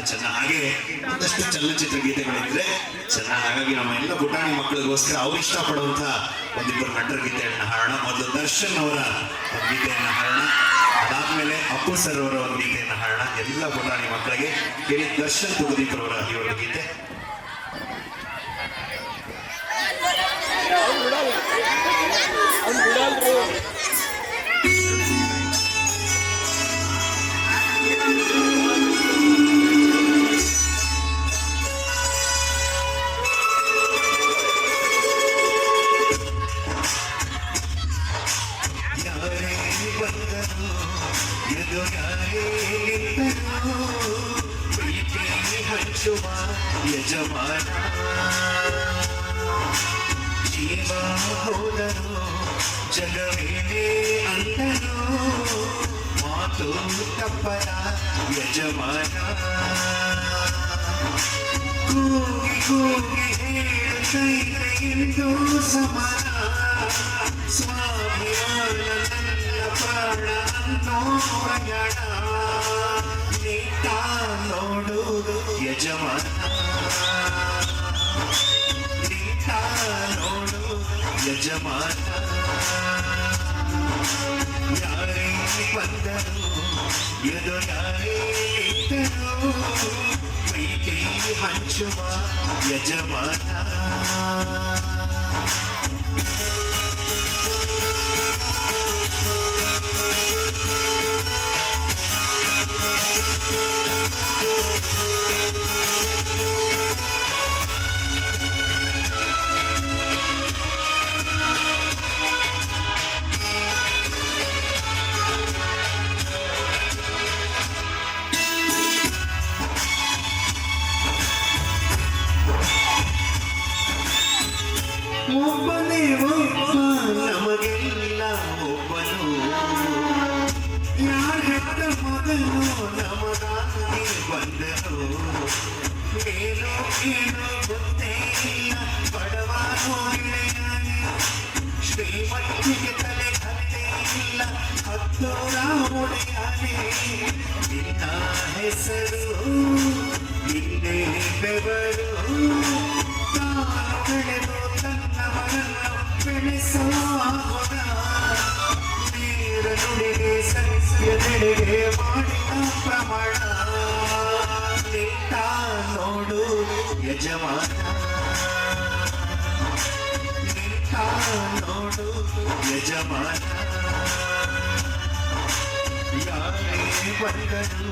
ಚೆನ್ನ. ಹಾಗೆ ಒಂದಷ್ಟು ಚಲನಚಿತ್ರ ಗೀತೆಗಳಿದ್ರೆ ಚೆನ್ನ. ಹಾಗಾಗಿ ನಮ್ಮ ಎಲ್ಲ ಪುಟಾಣಿ ಮಕ್ಕಳಿಗೋಸ್ಕರ ಅವ್ರು ಇಷ್ಟಪಡುವಂತ ಒಂದಿಬ್ಬರು ನಟರ ಗೀತೆಯನ್ನ ಹಾಡೋಣ. ಮೊದಲು ದರ್ಶನ್ ಅವರ ಒಂದು ಗೀತೆಯನ್ನ ಹಾಡೋಣ, ಅದಾದ್ಮೇಲೆ ಅಪ್ಪು ಸರ್ ಅವರ ಒಂದು ಗೀತೆಯನ್ನ ಹಾಡೋಣ. ಎಲ್ಲ ಪುಟಾಣಿ ಮಕ್ಕಳಿಗೆ ಕೇಳಿ ದರ್ಶನ್ ತುಗುದೀಪ್ ಅವರ ಈ ಒಂದು ಗೀತೆ. ಯಜಮಾನ ಜೀವ ಹೋದರು ಜಗವೇನೆ ಅಂದರು, ಮಾತು ತಪ್ಪರ ಯಜಮಾನ. ಕೂಗಿ ಕೂಗಿ ಹೇಳುತ್ತೈತೆ ಎಂದು ಸಮಾನ, ಸ್ವಾಭಿಮಾನ ನನ್ನ ಪ್ರಾಣ ಅನ್ನೋ ಪ್ರಯಾಣ. ನೀಟ ನೋಡುವುದು ಯಜಮಾನ, ನೀಟ ನೋಡು ಯಜಮಾನ. ಯಾರೇ ಬಂದರು ಎದುರಾರೇ ಇದ್ದರು, ಪ್ರೀತಿ ಹಂಚುವ ಯಜಮಾನ. ಒಬ್ಬನೇ ಒಬ್ಬ ನಮಗೆಲ್ಲ ಒಬ್ಬನು, ಯಾರ ಹೆತ್ತ ಮಗನು ನಮಗಾಗಿ ಬಂದರು. ಏನೋ ಏನೋ ಗೊತ್ತೇ ಇಲ್ಲ ಬಡವನು ಇಳೆಯಾನೆ, ಶ್ರೀಮಂತಿಗೆ ತಲೆ ಹತ್ತೇ ಇಲ್ಲ ಹತ್ತೋರ ಒಡೆಯಾನೆ. ನಿನ್ನ ಹೆಸರು ನಿನ್ನೆ ಬೆವರು, ಬೆಳೆದು ತನ್ನವರನ್ನು ಬೆಳೆಸುವ ಗುಣ. ನೀರ ನುಡಿಗೆ ಸಸ್ಯದೆಡೆಗೆ ಮಾಡಿದ ಪ್ರಮಾಣ. ನಿಂತ ನೋಡು ಯಜಮಾನ, ನಿಂತ ನೋಡು ಯಜಮಾನ. ಯಾರೇ ಬಂದರು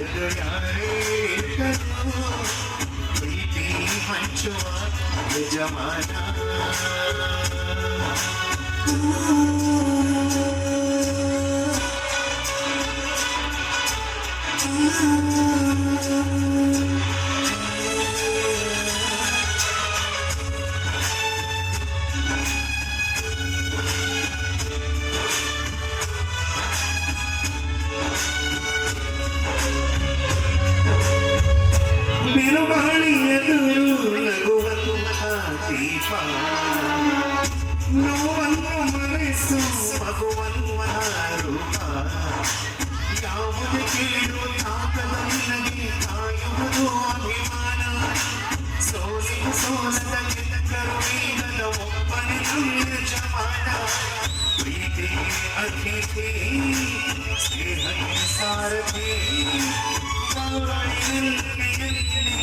ಎದುರಾರೇ ಇದ್ದರು, ಪ್ರೀತಿ ಹಂಚುವ ಯಜಮಾನ. ಬಿರುಗಾಳಿ ಎದುರು ನಗುವಂತ ದೀಪ, ನೋವನ್ನು ಮರೆಸು ಮಗುವನ್ನುವ ರೂಪ. ಯಾವುದು ಕೇಳು ತಾಕದ ನಿನಗೆ ಕಾಯುವುದು ಅಭಿಮಾನ. ಸೋಲಿನ ಸೋಲದ ಗೆದ್ದರು ನೀನದ ಒಬ್ಬನೇ ಯಜಮಾನ. ಪ್ರೀತಿ ಅತಿಥಿ ಸ್ನೇಹ ಸಾರಥಿ,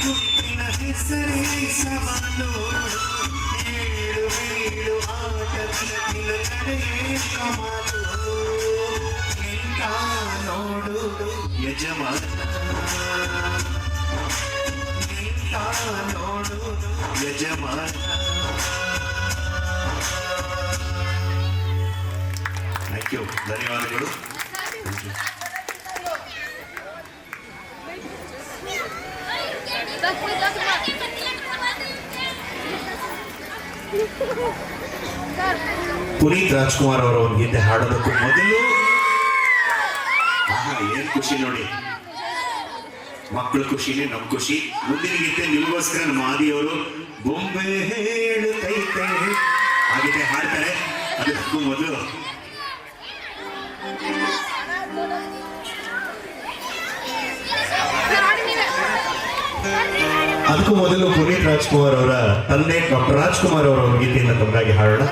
ಗುಟ್ಟಿನ ಹೆಸರೇ ಸವಾಲು. ಏಳು ಬೀಳು ಆಟದಲ್ಲಿ ನಡೆಯೇ ಕಮಾಲು. ನಿಂತ ನೋಡು ಯಜಮಾನ, ನಿಂತ ನೋಡು ಯಜಮಾನ. ಥ್ಯಾಂಕ್ ಯು, ಧನ್ಯವಾದಗಳು. ಪುನೀತ್ ರಾಜ್ಕುಮಾರ್ ಅವರ ಒಂದು ಗೀತೆ ಹಾಡೋದಕ್ಕೂ ಮೊದಲು ಏನ್ ಖುಷಿ ನೋಡಿ, ಮಕ್ಕಳ ಖುಷಿನೇ ನಮ್ ಖುಷಿ. ಮುಂದಿನ ಗೀತೆ ನಿಮಗೋಸ್ಕರ ಮಾದಿಯವರು ಬೊಂಬೆ ಹೇಳುತ್ತೈತೆ ಆ ಗೀತೆ ಹಾಡ್ತಾರೆ. ಅದಕ್ಕೂ ಮೊದಲು ಅದಕ್ಕೂ ಮೊದಲು ಪುನೀತ್ ರಾಜ್ಕುಮಾರ್ ಅವರ ತಂದೆ ಡಾಕ್ಟರ್ ರಾಜ್ಕುಮಾರ್ ಅವರ ಒಂದು ಗೀತೆಯನ್ನು ತಮಗಾಗಿ ಹಾಡೋಣ.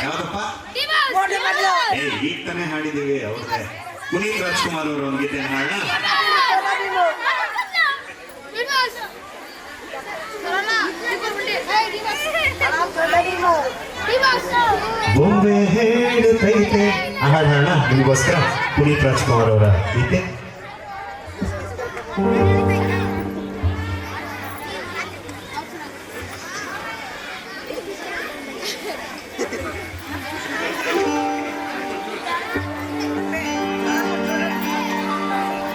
ಯಾವ್ದಪ್ಪ ಈಗ ತಾನೇ ಹಾಡಿದ್ದೀವಿ ಅವ್ರದ್ದೇ ಪುನೀತ್ ರಾಜ್ಕುಮಾರ್ ಅವರು ಒಂದು ಗೀತೆ ಹಾಡೋಣ. ಬೊಂಬೆ ಹೇಳುತ್ತೈತೆ ಹಾಡೋಣ ನಿಮಗೋಸ್ಕರ ಪುನೀತ್ ರಾಜ್ಕುಮಾರ್ ಅವರ ಗೀತೆ.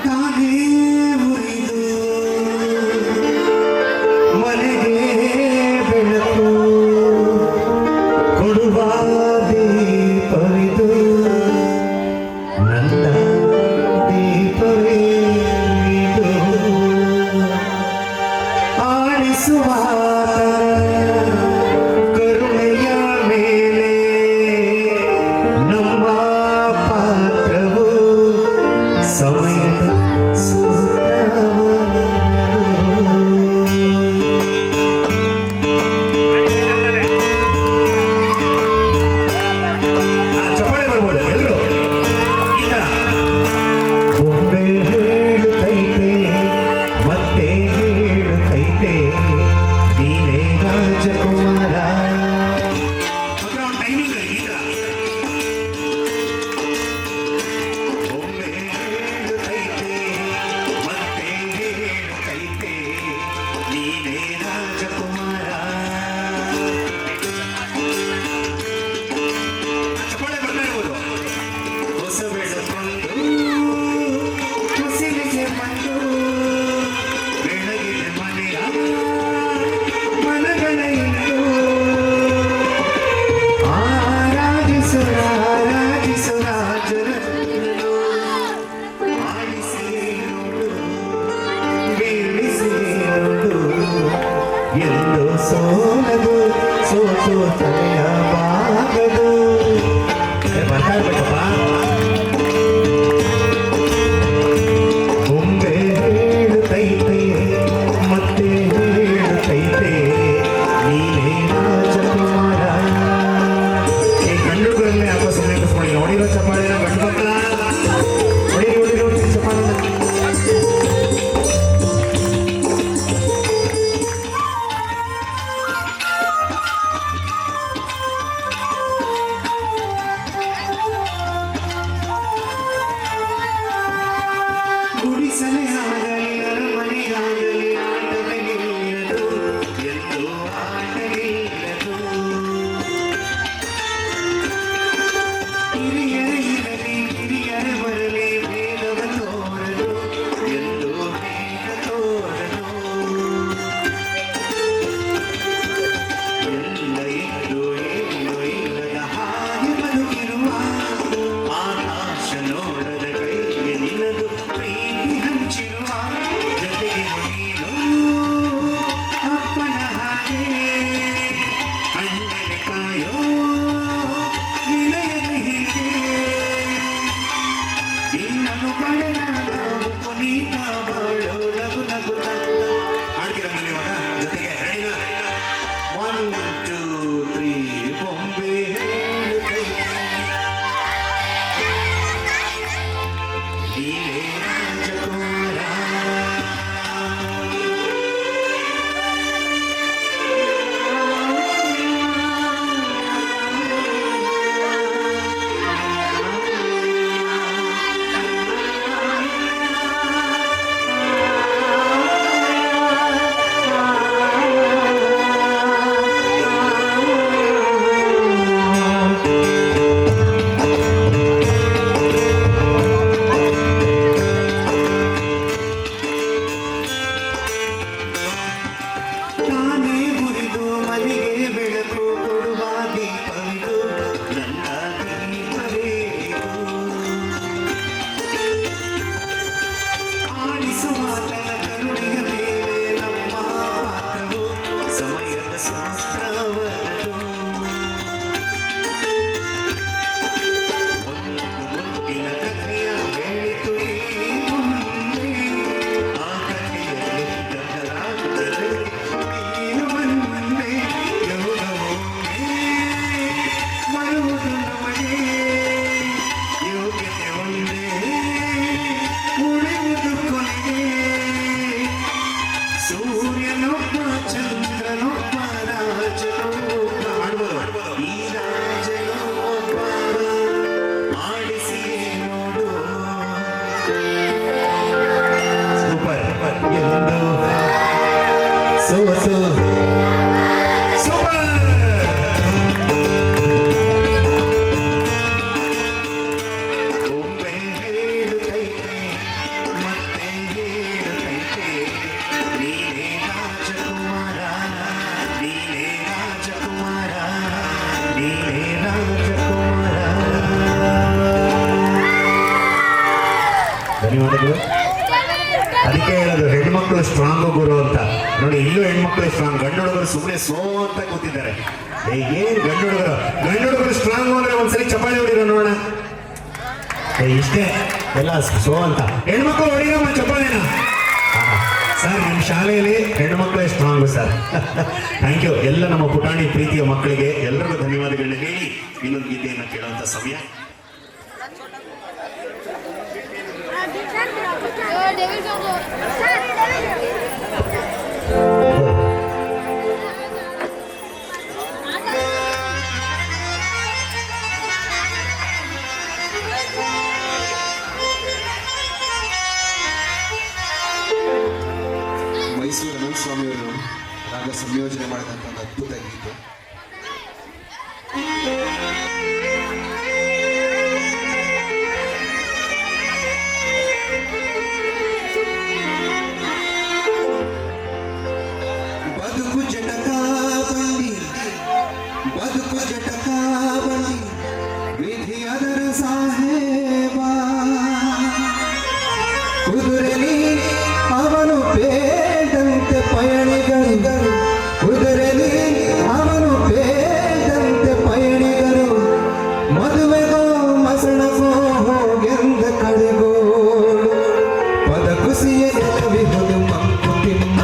ತಾನೇ ಉರಿದು ಮನೆಗೆ ಬೆಳಕು ಕೊಡುವ ದೀಪವಿದು ನನ್ನ ದೀಪವೇ ಇದು ಆಡಿಸುವ ಕರುಣೆಯ ಮೇಲೆ ನಮ್ಮ ಪಾತ್ರವು ಸಮಯದ ಸೂತ್ರವನ್ನು ಚಪ್ಪಾಳೆ ಬರ್ಬೋದು ಎಲ್ಲರೂ ಈಗ ಒಮ್ಮೆ ಹೇಳುತ್ತೈತೆ ಮತ್ತೆ ಹೇಳುತ್ತೈತೆ ನೀನೇ ರಾಜಕುಮಾರ ಟೈಮಿಂಗ್ ಈಗ ಒಮ್ಮೆ ಹೇಳುತ್ತೈತೆ ಮತ್ತೆ ಹೇಳುತ್ತೈತೆ ನೀನೇ ರಾಜಕುಮಾರ ಚಪ್ಪಾಳೆ ಬರ್ತಾ ಇರ್ಬೋದು ಹೊಸ ಬೆಳಕೊಂಡು ಹೊಸಿಲಿಗೆ ಬಂದು ಬೆಳಗಿನ ಮನೆಯ ಮನಗಳ ಇಂದು ಆರಾಧಿಸುವ ರಾಜರನ್ನು ಆಡಿಸಿ ನೋಡು ಬೀಳಿಸಿ ನೋಡು ಎಂದು ಸೋಲದು ಸೋತು ತಲೆಯ ಬಾಗದು ಬರ್ತಾ ಇರ್ಬೇಕಪ್ಪ ಒಮ್ಮೆ ಹೇಳುತ್ತೈತೆ ಮತ್ತೆ ಹೇಳುತ್ತೈತೆ ನೀನೇ ರಾಜಕುಮಾರ ಈ ಗಂಡುಗಳನ್ನೇ ಯಾಕೋ ಸುಮ್ಮನೆ ಕೂತ್ಕೊಳ್ಳಿ ಹೊಡಿರೋ ಚಪ್ಪಾಳೆ ಗಂಡು ಮಕ್ಕಳ ಹೊಡಿರೋ ಚಪ್ಪಾಳೆ ಗುಡಿಸಲೇ ಆಗಲಿ ಅರಮನೆಯಾಗಲಿ ಆಟವಿಲ್ಲದು ಎಂದು ಆಟವಿಲ್ಲದು ಹಿರಿಯರೇ ಇರಲಿ ಹಿರಿಯರೇ ಬರಲಿ ಭೇದವ ತೋರಲು ಎಂದು ಭೇದ ತೋರಲು ಎಲ್ಲ ಇದ್ದು ಏನು ಇಲ್ಲದ ಹಾಗೆ ಬದುಕಿರುವ ಆಕಾಶ ನೋಡದ ಕೈಗೆ ನಿಲ್ಲದು ಪ್ರೀತಿ ಹಂಚಿರುವ ಜೊತೆಗೆ ನೀನು ಅಪ್ಪನ ಹಾಗೆ ಅಣ್ಣನೆ ಕಾಯೋ ವಿನಯದ ಹೀಗೆ ಇನ್ನನು ಪಡೆದ ನಾವು ಪುನೀತ ಬಾಳೋ ಲಘು ಲಘು ಹಾಡ್ತೀರ ಮೇಲೆ ಇವಾಗ ಜೊತೆಗೆ ಹೇಳಿದ 1 2 3 ಬೊಂಬೆ ಹೇಳುತ್ತೈತೆ ನೀನೇ ರಾಜಕುಮಾರ ಧನ್ಯವಾದಗಳು. ಅದಕ್ಕೆ ಹೇಳೋದು ಹೆಣ್ಮಕ್ಳು ಸ್ಟ್ರಾಂಗ್ ಗುರು ಅಂತ. ನೋಡಿ ಇಲ್ಲೂ ಹೆಣ್ಮಕ್ಳು ಸ್ಟ್ರಾಂಗ್, ಗಂಡು ಹುಡುಗರು ಸುಮ್ಮನೆ ಸೋ ಅಂತ ಕೂತಿದ್ದಾರೆ. ಏನ್ ಗಂಡು ಹುಡುಗರು ಸ್ಟ್ರಾಂಗ್ ಅಂದ್ರೆ ಒಂದ್ಸಲಿ ಚಪ್ಪಾಳೆ ಹೊಡಿರೋ ನೋಡೋಣ. ಇಷ್ಟೇ ಎಲ್ಲ ಸೋ ಅಂತ. ಹೆಣ್ಮಕ್ಳು ಹೊಡಿರಮ್ಮ ಚಪ್ಪಾಳೆನ. ಸರ್ ನಿಮ್ಮ ಶಾಲೆಯಲ್ಲಿ ಹೆಣ್ಮಕ್ಳೇ ಸ್ಟ್ರಾಂಗು ಸರ್. Thank you. ಎಲ್ಲ ನಮ್ಮ ಪುಟಾಣಿ ಪ್ರೀತಿಯ ಮಕ್ಕಳಿಗೆ ಎಲ್ಲರಿಗೂ ಧನ್ಯವಾದಗಳನ್ನ ಹೇಳಿ ಇನ್ನೊಂದು ಗೀತೆಯನ್ನು ಕೇಳುವಂತ ಸಮಯ. ಮೈಸೂರು ಅನಂತ ಸ್ವಾಮಿಯವರು ರಾಗ ಸಂಯೋಜನೆ ಮಾಡಿದಂಥ ಒಂದು ಅದ್ಭುತ ಗೀತೆ. ಬದುಕು ಜಟಕ ಬಂಡಿ, ಬದುಕು ಜಟಕ ಬಂಡಿ, ವಿಧಿ ಅದರ ಸಾಹೇಬ. ಕುದುರೆಲಿ ಅವನು ಬೇಡಂತೆ ಪಯಣಿಗರು, ಕುದುರೆಲಿ ಅವನು ಬೇಡಂತೆ ಪಯಣಿಗರು. ಮದುವೆಗೋ ಮಸಣಗೋ ಹೋಗೆಂದ ಕಡೆಗೋಳು. ಪದ ಕುಸಿಯ ನೆಲವಿಹುದು ಮಂಕುತಿಮ್ಮ,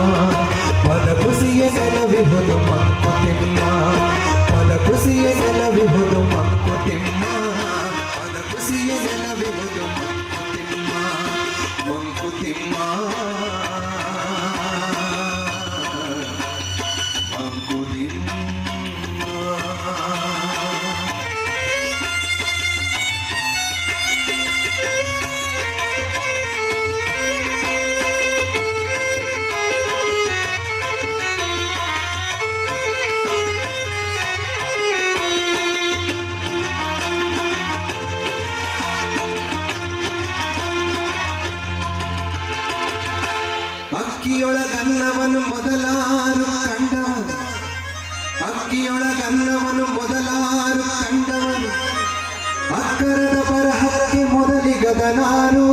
ಪದ ಕುಸಿಯ ನೆಲವಿಹುದು ಮಂಕುತಿಮ್ಮ, ಪದ ಕುಸಿಯ ನೆಲವಿಹುದು ಮಂಕುತಿಮ್ಮ, ಪದ ಕುಸಿಯ ನೆಲವಿಹುದು ಮಂಕುತಿಮ್ಮ, ಮಂಕುತಿಮ್ಮ ಮಂಕುತಿಮ್ಮ. ಅಕ್ಕಿಯೊಳಗನ್ನವನು ಮೊದಲಾರು ಕಂಡವನು, ಅಕ್ಕಿಯೊಳಗನ್ನವನು ಮೊದಲಾರು ಕಂಡವನು. ಅಕ್ಕರದ ಬರಹಕ್ಕೆ ಮೊದಲಿಗದನಾರು.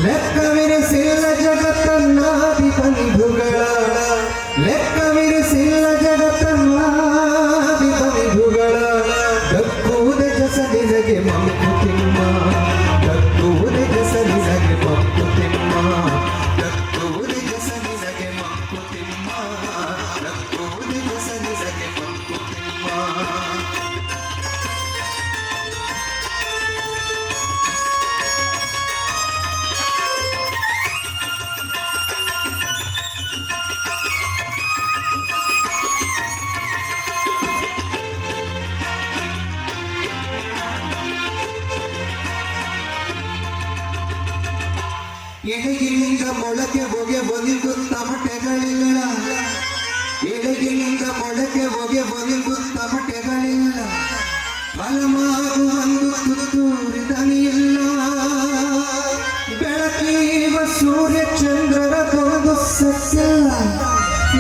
ಲೆಕ್ಕವಿರಿಸಿಲ್ಲ ಜಗತ್ತನ್ನಾದಿಪನಿಭುಗಳ, ಲೆಕ್ಕವಿರಿಸಿಲ್ಲ ಜಗತ್ತನ್ನಾದಿಪನಿಭುಗಳ. ದಕ್ಕುವುದೇ ಜಸಲಿನಗೆ ಮಂಕುತಿಮ್ಮ, ದಕ್ಕುವುದೇ ಜಸಲಿನಗೆ ಮಂಕುತಿಮ್ಮ, ದಕ್ಕುವುದೇ ಜಸಲಿನಗೆ ಮಂಕುತಿಮ್ಮ, ದಕ್ಕುವುದೇ ಜಸಲಿನಗೆ ಮಂಕುತಿಮ್ಮ. ಎಳೆಗಿನಿಂದ ಮೊಳಕೆ ಹೊಗೆ ಒಂದು ತಮಟೆಗಳಿಲ್ಲ, ಎಳೆಗಿನಿಂದ ಮೊಳಕೆ ಹೊಗೆ ಒಂದು ತಮಟೆಗಳಿಲ್ಲ. ಫಲಮಾರು ಒಂದು ತುತ್ತೂರಿದನಿಲ್ಲ. ಬೆಳಕೀವ ಸೂರ್ಯ ಚಂದ್ರರದೊಂದು ಸಸ್ಯಲ್ಲ,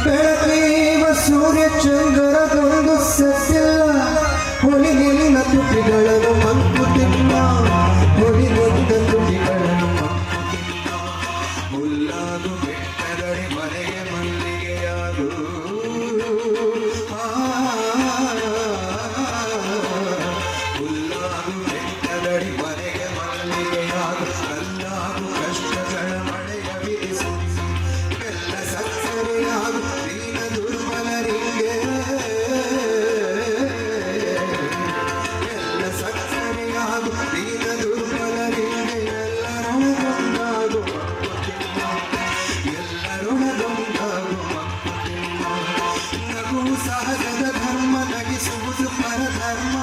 ಬೆಳಕೀವ ಸೂರ್ಯ ಚಂದ್ರರದೊಂದು ಸಸ್ಯಲ್ಲ. ಹೊಳಿಲಿನ ತುಟಿಗಳನ್ನು ಮಂಕುತಿಮ್ಮ, ಹೊಳಿಲಿನ ತುಟಿಗಳನ್ನು ಮಂಕುತಿಮ್ಮ. ಮುಲ್ಲಾಗು ಬೆಟ್ಟದಡಿ ಮನೆಗೆ ಮಲ್ಲಿಗೆಯಾಗು, ಹುಲ್ಲಾಗು ಬೆಟ್ಟದಡಿ ಮನೆಗೆ ಮಲ್ಲಿಗೆಯಾಗು. ಕಲ್ಲಾಗು ಕಷ್ಟಗಳ ಮಳೆಯ ಬಿರಿಸು, ಎಲ್ಲ ಸಕ್ಕರೆಯಾಗು ದೀನ ದುರ್ಬಲರಿಗೆ, ಎಲ್ಲ ಸಕ್ಕರೆಯಾಗು ದೀನ ದುರ್ಬಲರಿಗೆ. ಎಲ್ಲರೊಳಗೊಂದಾಗು ಮಂಕುತಿಮ್ಮ, ಎಲ್ಲರೊಳಗೊಂದಾಗು ಮಂಕುತಿಮ್ಮ. ನಗು ಸಹಜದ ಧರ್ಮ, ನಗಿಸುವುದು ಪರಧರ್ಮ.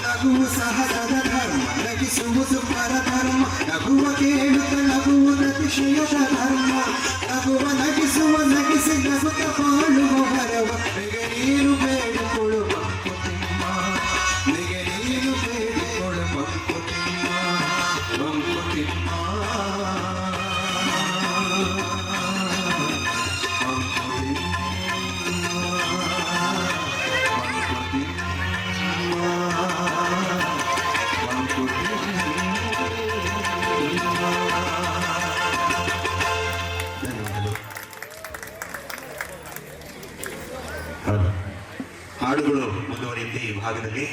ನಗು ಸಹಜದ ಧರ್ಮ, ನಗಿಸುವುದು ಪರಧರ್ಮ. ನಗುವ ಕೇಳುತ್ತ ನಗುವುದು ಅತಿಶಯದ ಧರ್ಮ. ನಗುವ ನಗಿಸುವ ನಗಿಸಿ ನಗುತ್ತ ಬಾಳುವ ವರವ. ನಿಗೆ ನೀರು ಬೇಡಿಕೊಳ್ಳು ಮಂಕುತಿಮ್ಮ, ನಿಗೆ ನೀರು ಬೇಡಿಕೊಳ್ಳು ಮಂಕುತಿಮ್ಮ, ಮಂಕುತಿಮ್ಮ, ಮಂಕುತಿಮ್ಮ, ಮಂಕುತಿಮ್ಮ. ಭಾಗದಲ್ಲಿ.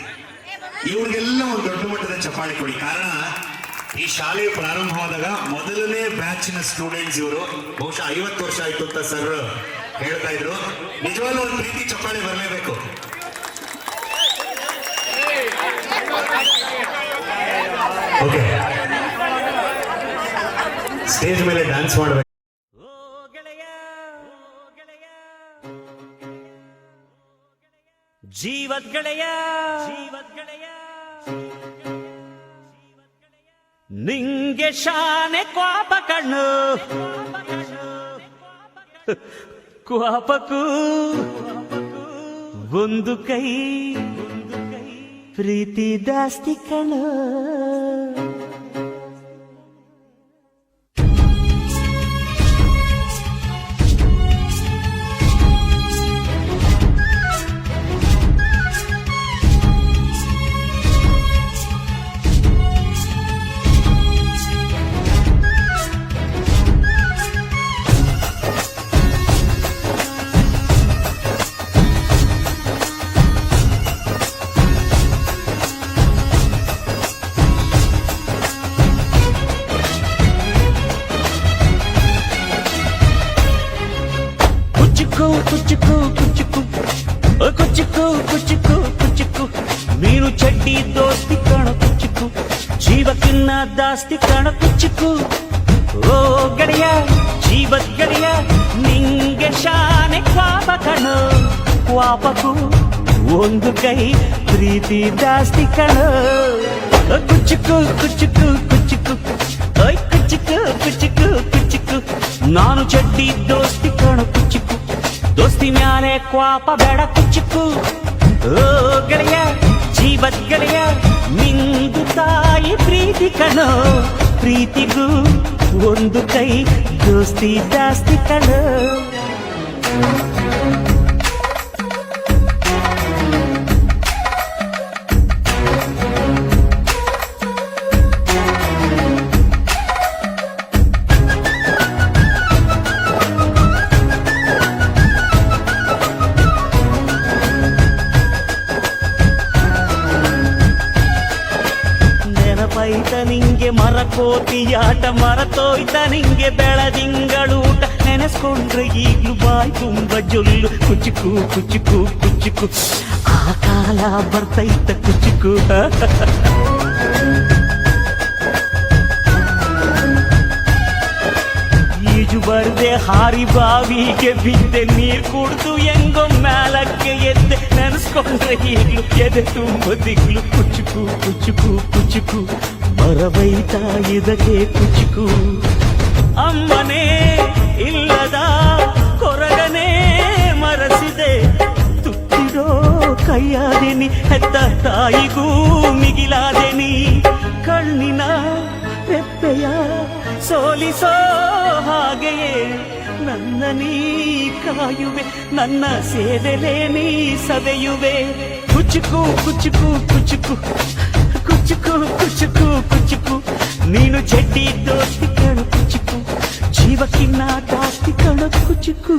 ಇವ್ರಿಗೆಲ್ಲ ಒಂದು ದೊಡ್ಡ ಮಟ್ಟದ ಚಪ್ಪಾಳೆ ಕೊಡಿ. ಕಾರಣ ಈ ಶಾಲೆ ಪ್ರಾರಂಭವಾದಾಗ ಮೊದಲನೇ ಬ್ಯಾಚಿನ ಸ್ಟೂಡೆಂಟ್ಸ್ ಇವರು. ಬಹುಶಃ 50 ವರ್ಷ ಆಯ್ತು ಅಂತ ಸರ್ ಹೇಳ್ತಾ ಇದ್ರು. ನಿಜವಾಗ್ಲೂ ಒಂದು ಪ್ರೀತಿ ಚಪ್ಪಾಳೆ ಬರಲೇಬೇಕು. ಓಕೆ, ಸ್ಟೇಜ್ ಮೇಲೆ ಡ್ಯಾನ್ಸ್ ಮಾಡಬೇಕು. ಜೀವದ್ ಗೆಳೆಯ ನಿಂಗೆ ಶಾನೆ ಕ್ವಾಪ ಕಣ್ಣು, ಕ್ವಾಪಕ್ಕೂ ಒಂದು ಕೈ ಪ್ರೀತಿ ಜಾಸ್ತಿ ಕಣ್ಣು. ಮೀನು ಚಡ್ಡಿ ದೋಸ್ತಿ ಕಣ ಕುಚ್ಚುಕು, ಜೀವಕ್ಕಿನ್ನ ದಾಸ್ತಿ ಕಣ ಕುಚ್ಚುಕು. ಓ ಗೆಳೆಯ ಜೀವದ್ ಗೆಳೆಯ ನಿಂಗೆ ಶಾನೆ ಕ್ವಾಪ ಕಣ, ಕ್ವಾಪಕ್ಕೂ ಒಂದು ಕೈ ಪ್ರೀತಿ ಜಾಸ್ತಿ ಕಣ. ಕುಚ್ಚುಕು ಕುಚ್ಚುಕು ಕುಚ್ಚುಕು, ಓಯ್ ಕುಚ್ಚುಕು ಕುಚ್ಚುಕು ಕುಚ್ಚುಕು. ನಾನು ಚಡ್ಡಿ ದೋಸ್ತಿ ಕಣ ಕುಚ್ಚುಕು, ದೋಸ್ತಿ ಮ್ಯಾಲೆ ಕ್ವಾಪ ಬೇಡ ಕುಚ್ಚುಕು. ಓ ಗೆಳೆಯ ಜೀವದ್ ಗೆಳೆಯ ನಿಂದು ತಾಯಿ ಪ್ರೀತಿ ಕಣೋ, ಪ್ರೀತಿಗೂ ಒಂದು ಕೈ ದೋಸ್ತಿ ಜಾಸ್ತಿ ಕಣೋ. ನೆನಪೈತ ನಿಂಗೆ ಮರಕೋತಿಯಾಟ, ಮರತೋಯ್ತ ನಿಂಗೆ ಬೆಳದಿಂಗಳೂಟ. ನೆನೆಸ್ಕೊಂಡ್ರೆ ಈಗ್ಲೂ ಬಾಯ್ ತುಂಬ ಜೊಲ್ಲು, ಕುಚುಕು ಕುಚುಕು ಕುಚುಕು. ಆ ಕಾಲ ಬರ್ತೈತ ಕುಚುಕು. ಈಜು ಬರ್ದೆ ಹಾರಿ ಬಾವಿಗೆ ಬಿದ್ದೆ, ನೀರ್ ಕುಡ್ದು ಹೆಂಗೋ ಮ್ಯಾಲಕ್ಕೆ ಎದ್ದೆ. ನೆನೆಸ್ಕೊಂಡ್ರೆ ಈಗ್ಲೂ ಎದೆ ತುಂಬ ದಿಗ್ಲು, ಕುಚುಕು ಕುಚುಕು ಕುಚುಕು. ಬರಬೈತ ಇದಕ್ಕೆ ಕುಚುಕು. ಅಮ್ಮನೇ ಇಲ್ಲದ ಕೊರಗನೇ ಮರಸಿದೆ, ತುತ್ತಿಡೋ ಕೈಯಾದೆನಿ, ಹೆತ್ತ ತಾಯಿಗೂ ಮಿಗಿಲಾದೆನಿ. ಕಣ್ಣಿನ ರೆಪ್ಪೆಯ ಸೋಲಿಸೋ ಹಾಗೆಯೇ ನನ್ನ ನೀ ಕಾಯುವೆ, ನನ್ನ ಸೇವೆಲೇ ನೀ ಸವೆಯುವೆ. ಕುಚುಕು ಕುಚುಕು ಕುಚುಕು ಕುಚುಕು ಕುಚುಕು ಕುಚುಕು. ನೀನು ಚಡ್ಡಿ ದೋಸ್ತಿ ಕಣು ಕುಚುಕು, ಜೀವಕ್ಕಿನ್ನ ಜಾಸ್ತಿ ಕಣು ಕುಚುಕು.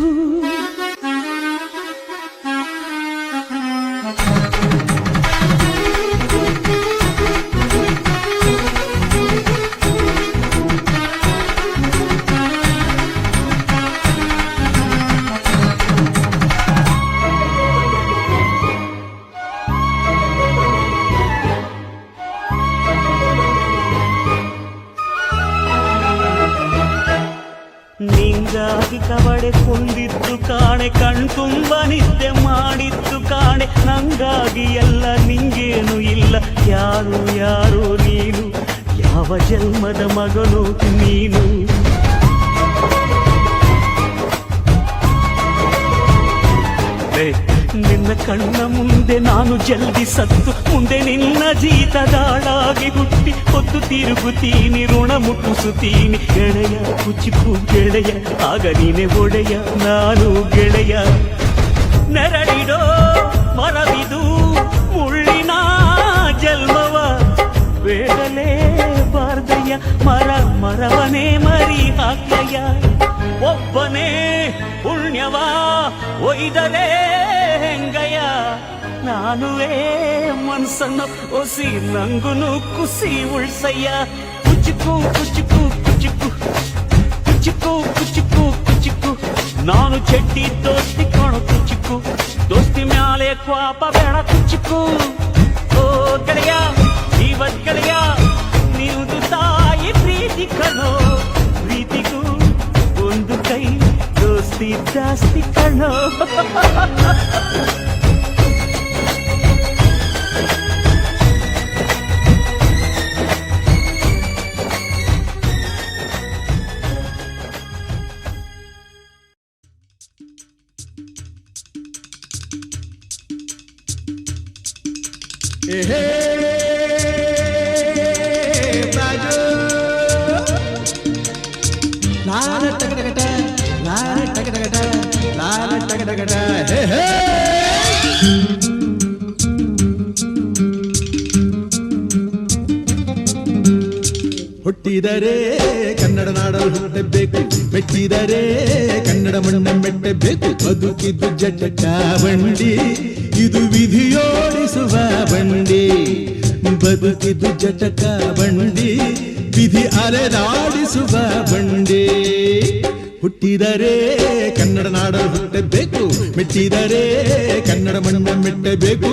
ನಿಂಗಾಗಿ ಕವಡೆ ಕೊಂಡಿದ್ದು ಕಾಣೆ, ಕಣ್ತುಂಬ ನಿದ್ದೆ ಮಾಡಿದ್ದು ಕಾಣೆ. ನಂಗಾಗಿ ಎಲ್ಲ ನಿಂಗೇನು ಇಲ್ಲ, ಯಾರು ಯಾರು ನೀನು, ಯಾವ ಜನ್ಮದ ಮಗನು ನೀನು. ನಿನ್ನ ಕಣ್ಣ ಮುಂದೆ ನಾನು ಜಲ್ದಿ ಸತ್ತು, ಮುಂದೆ ನಿನ್ನ ಜೀತದಾಳಾಗಿ ಹುಟ್ಟಿ ಹೊತ್ತು ತಿರುಗುತ್ತೀನಿ, ಋಣ ಮುಟ್ಟಿಸುತ್ತೀನಿ. ಗೆಳೆಯ ಕುಚುಕು ಗೆಳೆಯ, ಆಗ ನೀನೆ ಒಡೆಯ ನಾನು ಗೆಳೆಯ. ನೆರಳಿಡೋ ಮರವಿದು ಮುಳ್ಳಿನ ಜನ್ಮವ, ಬೇಡಲೇ ಬಾರ್ದಯ್ಯ ಮರ ಮರವನೇ ಮರಿ ಹಾಕ್ಲಯ್ಯ. ಒಬ್ಬನೇ ಪುಣ್ಯವ ಒಯ್ದರೆ ಹೆಂಗಯ್ಯ, ನಾನುವೇ ಮನ್ಸನ್ನು ಒಸಿ ನಂಗುನು ಕುಸಿ ಉಳ್ಸಯ್ಯ ಕುಚಿಕು ಕುಚಿಕು ಕುಚಿಕು ಕುಚಿಕು ಕುಚಿಕು ಕುಚಿಕು ನಾನು ಚಡ್ಡಿ ದೋಸ್ತಿ ಕಾಣು ಕುಚಿಕು ದೋಸ್ತಿ ಮ್ಯಾಲೆ ಕ್ವಾಪ ಬೇಡ ಕುಚಿಕು ಓ ಗೆಳೆಯ ಇವತ್ ಗೆಳೆಯ ನೀವುದು ತಾಯಿ ಪ್ರೀತಿ ಕಣೋ ಪ್ರೀತಿಗೂ ಒಂದು ಕೈ ದೋಸ್ತಿ ಜಾಸ್ತಿ ಕಣೋ ಹುಟ್ಟಿದರೆ ಕನ್ನಡ ನಾಡಲು ಹುಟ್ಟಬೇಕು, ಮೆಟ್ಟಿದರೆ ಕನ್ನಡ ಮಣ್ಣ ಮೆಟ್ಟಬೇಕು. ಬದುಕಿದ್ದು ಜಟಕ ಬಂಡಿ, ಇದು ವಿಧಿಯೋಡಿಸುವ ಬಂಡಿ. ಬದುಕಿದ್ದು ಜಟಕ ಬಂಡಿ, ವಿಧಿ ಅಲೆದಾಡಿಸುವ ಬಂಡಿ. ಹುಟ್ಟಿದರೆ ಕನ್ನಡ ನಾಡಲು ಹುಟ್ಟಬೇಕು, ಮೆಟ್ಟಿದರೆ ಕನ್ನಡ ಮಣ್ಣ ಮೆಟ್ಟಬೇಕು.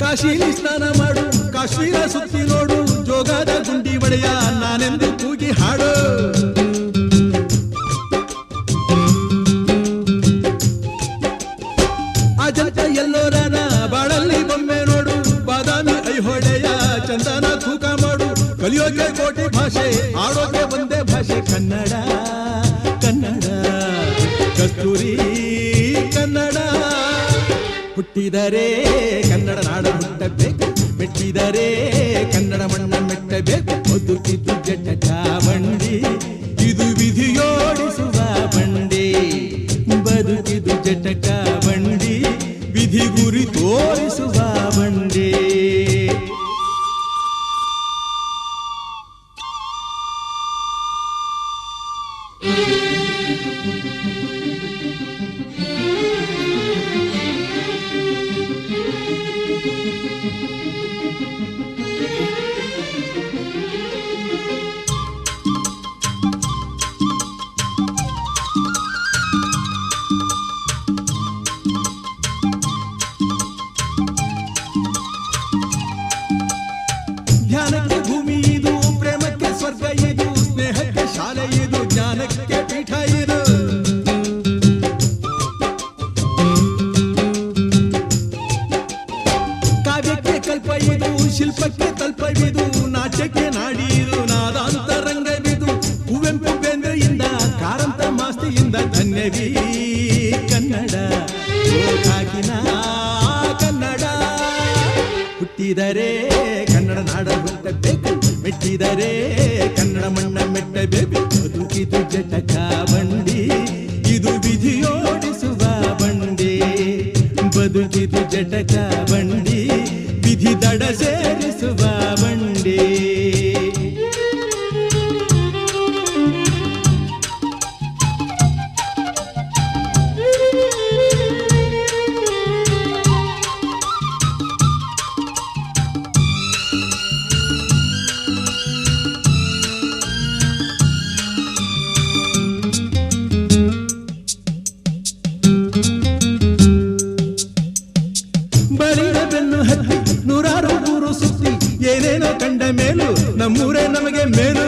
ಕಾಶಿಲಿ ಸ್ನಾನ ಮಾಡು, ಕಾಶ್ಮೀರ ಸುತ್ತಿ ನೋಡು, ಜೋಗದ ಗುಂಡಿ ಒಡೆಯ ನಾನೆಂದು ಕೂಗಿ ಹಾಡು. ಅಜಂತ ಎಲ್ಲೋರನ ಬಾಳಲ್ಲಿ ಬೊಮ್ಮೆ ನೋಡು, ಬಾದಾಮಿ ಐಹೊಳೆಯ ಚಂದನ ತೂಕ ಮಾಡು. ಕಲಿಯೋಕೆ ಕೋಟಿ ಭಾಷೆ, ಆಡೋಕೆ ಒಂದೇ ಭಾಷೆ ಕನ್ನಡ. ಕನ್ನಡ ಕಸ್ತೂರಿ ಕನ್ನಡ. ಹುಟ್ಟಿದರೆ ಕನ್ನಡ ನಾಡು ಹುಟ್ಟಬೇಕು, ಮೆಟ್ಟಿದರೆ ಕನ್ನಡ ಮಣ್ಣ ಮೆಟ್ಟಬೇಕು. ಬದುಕಿದ್ದು ಜಟಕ ಬಂಡಿ, ಇದು ವಿಧಿಯೋಡಿಸುವ ಬಂಡಿ. ಬದುಕಿದ್ದು ಜಟಕ ಬಂಡಿ, ವಿಧಿ ಗುರಿ ತೋರಿಸುವ ಬಂಡಿ. ಧ್ಯಾನಕ್ಕೆ ಭೂಮಿ ಇದು, ಪ್ರೇಮಕ್ಕೆ ಸ್ವರ್ಗ ಇದು, ಸ್ನೇಹಕ್ಕೆ ಶಾಲೆ ಇದು, ಜ್ಞಾನಕ್ಕೆ ಪೀಠ ಇದು. ಕಾವ್ಯಕ್ಕೆ ಕಲ್ಪ ಇದು, ಶಿಲ್ಪಕ್ಕೆ ಕಲ್ಪವಿದು, ನಾಟ್ಯಕ್ಕೆ ನಾಡಿ ಇದು, ನಾದಾಂತರಂಗವಿದು. ಕುವೆಂಪು ಬೇಂದ್ರೆಯಿಂದ, ಕಾರಂತ ಮಾಸ್ತಿಯಿಂದ ಧನ್ಯವೀ ಕನ್ನಡ. ಕಾಗಿನ ಕನ್ನಡ. ಹುಟ್ಟಿದರೆ ಕನ್ನಡ ನಾಡ ಹುಟ್ಟಬೇಕು, ಮೆಟ್ಟಿದರೆ ಕನ್ನಡ ಮಣ್ಣ ಮೆಟ್ಟಬೇಕು. ಬದುಕಿದು ಜಟಕ ಬಂಡಿ, ಇದು ವಿಧಿಯೋಡಿಸುವ ಬಂಡಿ. ಬದುಕಿದು ಜಟಕ ಬಂಡಿ, ವಿಧಿ ದಡ ಸೇರಿಸುವ ಬಂಡಿ. ಬಳಿದ ಬೆನ್ನು ಹತ್ತಿ ನೂರಾರು ಊರು ಸುತ್ತಿ, ಏನೇನೋ ಕಂಡ ಮೇಲು ನಮ್ಮೂರೇ ನಮಗೆ ಮೇಲು.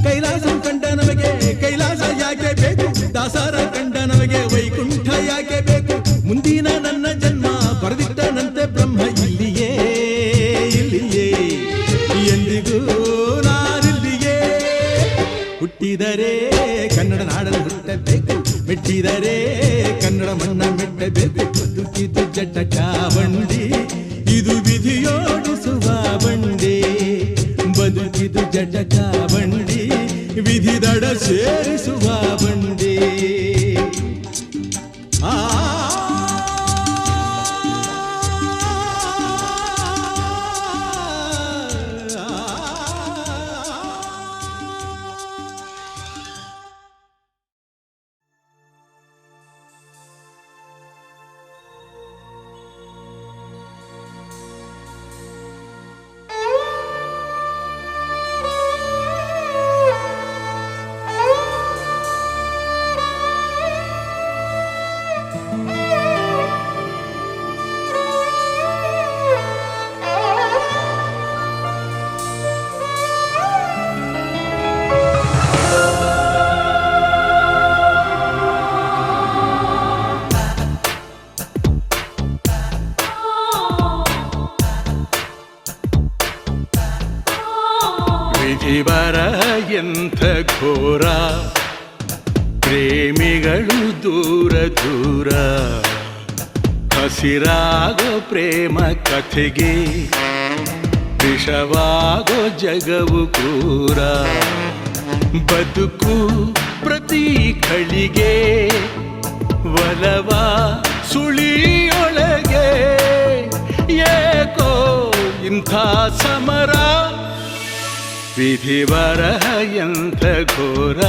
ಕೈಲಾಸ ಕಂಡ ನಮಗೆ ಕೈಲಾಸ ಯಾಕೆ ಬೇಕು, ದಾಸರ ಕಂಡ ನಮಗೆ ವೈಕುಂಠ ಯಾಕೆ ಬೇಕು. ಮುಂದಿನ ನನ್ನ ಜನ್ಮ ಬರೆದಿಟ್ಟನಂತೆ ಬ್ರಹ್ಮ ಇಲ್ಲಿಯೇ ಇಲ್ಲಿಯೇ, ಎಂದಿಗೂ ನಾನಿಲ್ಲಿಯೇ. ಹುಟ್ಟಿದರೆ ಕನ್ನಡ ನಾಡಲು ಹುಟ್ಟಬೇಕು, ಹುಟ್ಟಿದರೆ ಕನ್ನಡ ಮಣ್ಣ ಮೆಟ್ಟಬೇಕು. ಬದುಕಿದು ಜಟಕ ಬಂಡಿ, ಇದು ವಿಧಿಯೋಡಿಸುವ ಬಂಡಿ. ಬದುಕಿದು ಜಟಕ ಬಂಡಿ, ವಿಧಿ ದಡ ಸೇರಿಸುವ ಬಂಡಿ. ಆ ವಿಧಿವರ ಎಂಥ ಘೋರ, ಪ್ರೇಮಿಗಳು ದೂರ ದೂರ. ಹಸಿರಾಗೋ ಪ್ರೇಮ ಕಥೆಗೆ ವಿಷವಾಗೋ ಜಗವು ಕ್ರೂರ. ಬದುಕು ಪ್ರತಿ ಖಳಿಗೆ ಒಲವ ಸುಳಿಯೊಳಗೆ. ಏಕೋ ಇಂಥ ಸಮರ, ವಿಧಿವರಹ ಎಂಥ ಘೋರ,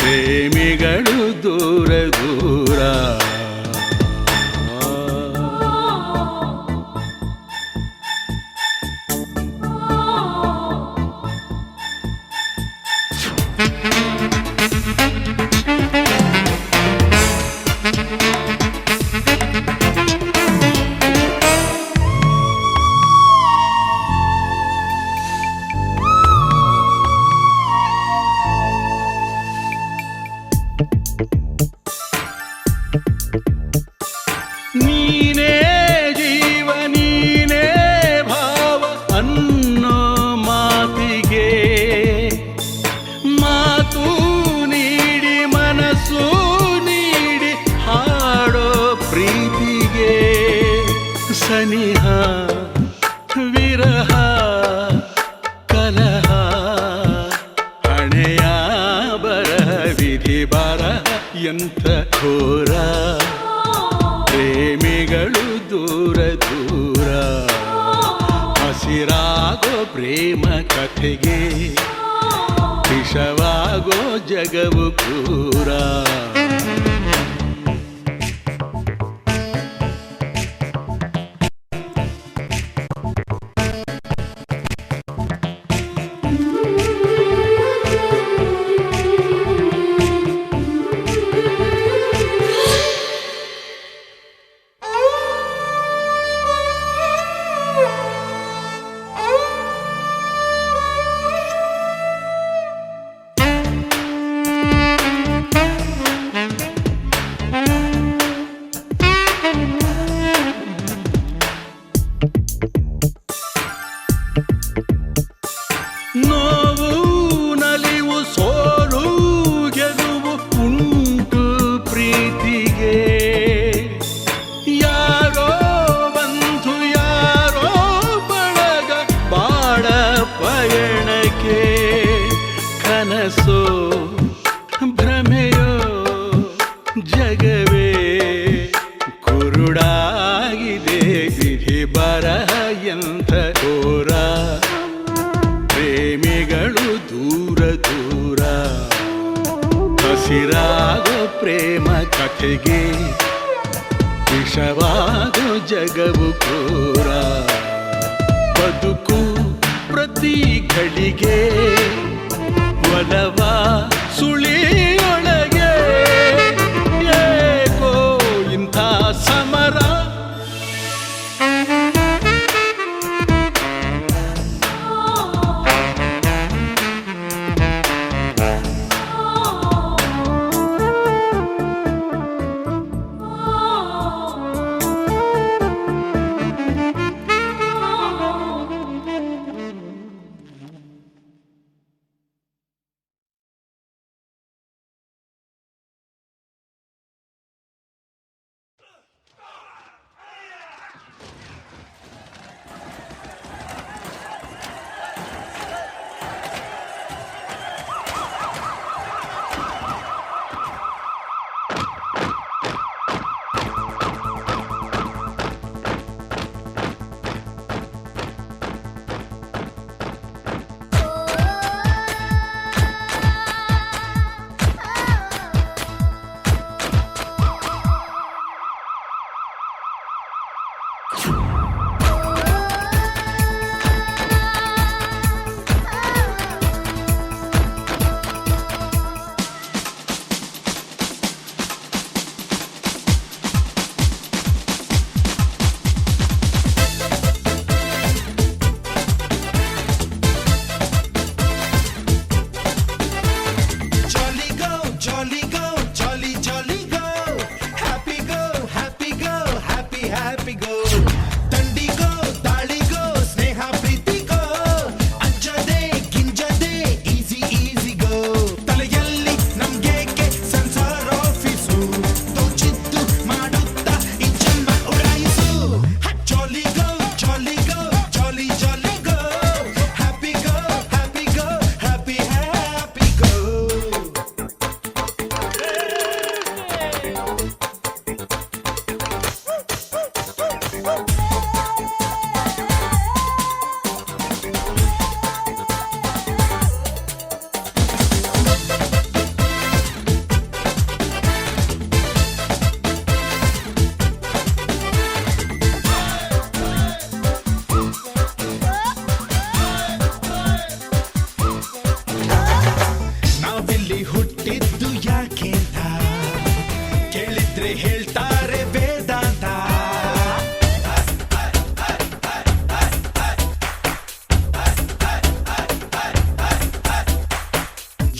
ಪ್ರೇಮಿಗಳು ದೂರ ದೂರ. ನೀನೇ ಜೀವ ನೀನೇ ಭಾವ ಅನ್ನೋ ಮಾತಿಗೆ ಮಾತು ನೀಡಿ ಮನಸ್ಸು ನೀಡಿ ಹಾಡೋ ಪ್ರೀತಿಗೆ. ಸನಿಹ ವಿರಹ ಕಲಹ ಹಣೆಯ ಬರಹ, ವಿಧಿ ಬರಹ ಎಂಥ ಘೋರ, ಪ್ರೇಮಿಗಳು ದೂರ ದೂರ. ಹಸಿರಾಗೋ ಪ್ರೇಮ ಕಥೆಗೆ ವಿಷವಾಗೋ ಜಗವು ಕ್ರೂರ. ನೋವು ನಲಿವು ಸೋಲು ಗೆಲುವು ಉಂಟು ಪ್ರೀತಿಗೆ. ಯಾರೋ ಬಂಧು ಯಾರೋ ಬಳಗ ಬಾಳ ಪಯಣಕ್ಕೆ. ಕನಸೋ ಭ್ರಮೆಯೋ ಜಗವೇ ಕುರುಡಾಗಿದೆ. ವಿಧಿ ಬರಹ ಎಂಥ ಘೋರ, ಪ್ರೇಮಿಗಳು ದೂರ ದೂರ. ಹಸಿರಾಗೋ ಪ್ರೇಮ ಕಥೆಗೆ ವಿಷವಾಗೋ ಜಗವು ಕ್ರೂರ. ಬದುಕು ಪ್ರತಿ ಘಳಿಗೆ ಒಲವ ಸುಳಿಯೊಳಗೆ. ಏಕೋ ಇಂಥ ಸಮರ, ಅದು ಯಾಕೆ ಅಂತ ಕೇಳಿದ್ರೆ ಹೇಳ್ತಾರೆ ವೇದಾಂತ.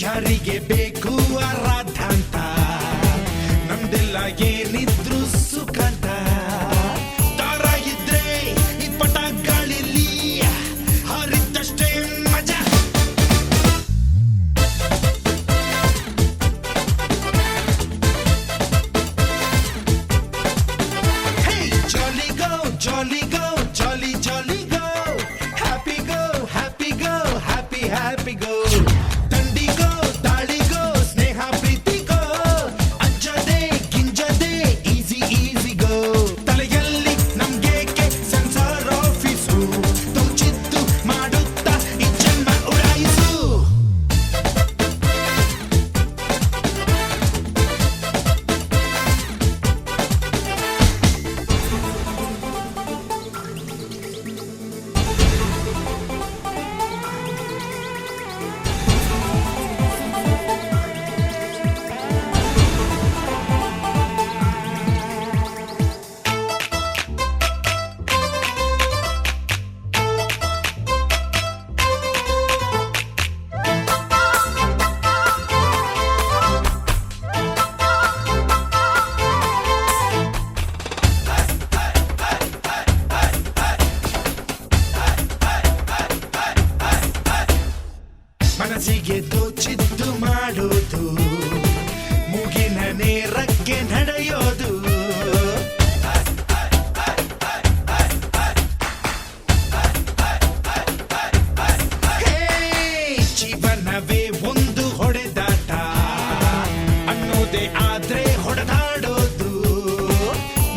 ಯಾರಿಗೆ ಬೇಕು ಆರಾಧಾಂತ, ನಮ್ದೆಲ್ಲ ಏನಿದ್ರು ಸುಖಾಂತ. ದಾರ ಇದ್ರೆ ಈ ಪಟ ಗಾಳಿಲಿ ಹಾರಿದ್ದಷ್ಟೇ ಮಜಾ. Hey, jolly go, jolly go, jolly jolly go. Happy go, happy go, happy happy go. ದಂಡಿಗೋ ದಾಳಿಗೋ ಸ್ನೇಹ ಪ್ರೀತಿಗೋ, ಅಂಜದೆ ಗಿಂಜದೆ ಈಸಿ ಈಸಿ ಗೋ. ತಲೆಯಲ್ಲಿ ನಮ್ಗೇಕೆ ಸೆನ್ಸಾರ್ ಆಫೀಸು, ತೋಚಿದ್ದು ಮಾಡುತ್ತಾ ಈ ಜನ್ಮ ಉಡಾಯಿಸು. ಮನಸ್ಸಿಗೆ ತೋಚಿದ್ದು ಮಾಡೋದು, ಮೂಗಿನ ನೇರಕ್ಕೆ ನಡೆಯೋದು. ಹೇ, ಜೀವನವೇ ಒಂದು ಹೊಡೆದಾಟ ಅನ್ನೋದೇ ಆದ್ರೆ ಹೊಡೆದಾಡೋದು.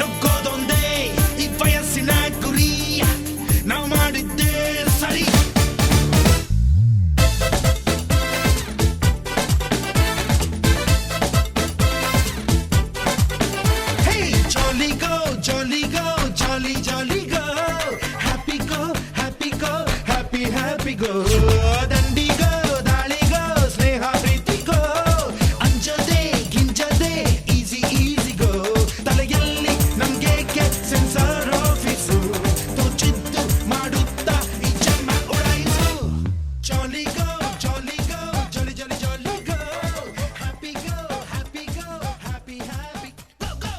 ನುಗ್ಗೋದೊಂದೇ ಈ ವಯಸ್ಸಿನ ಗುರಿ, ನಾವು ಮಾಡಿದ್ದೇ ಸರಿ. Hey, jolly go, jolly go, jolly jolly go. Happy go, happy go, happy happy go. ದಂಡಿಗೋ ದಾಳಿಗೋ ಸ್ನೇಹ ಪ್ರೀತಿಗೋ, ಅಂಜದೆ ಗಿಂಜದೆ ಈಸಿ ಈಸಿ ಗೋ. ತಲೆಯಲ್ಲಿ ನಮ್ಗೇಕೆ ಸೆನ್ಸಾರ್ ಆಫೀಸು, ತೋಚಿದ್ದು ಮಾಡುತ್ತಾ ಈ ಜನ್ಮ ಉಡಾಯಿಸು. Jolly go, jolly go, jolly jolly jolly go. Happy go, happy go, happy happy go go.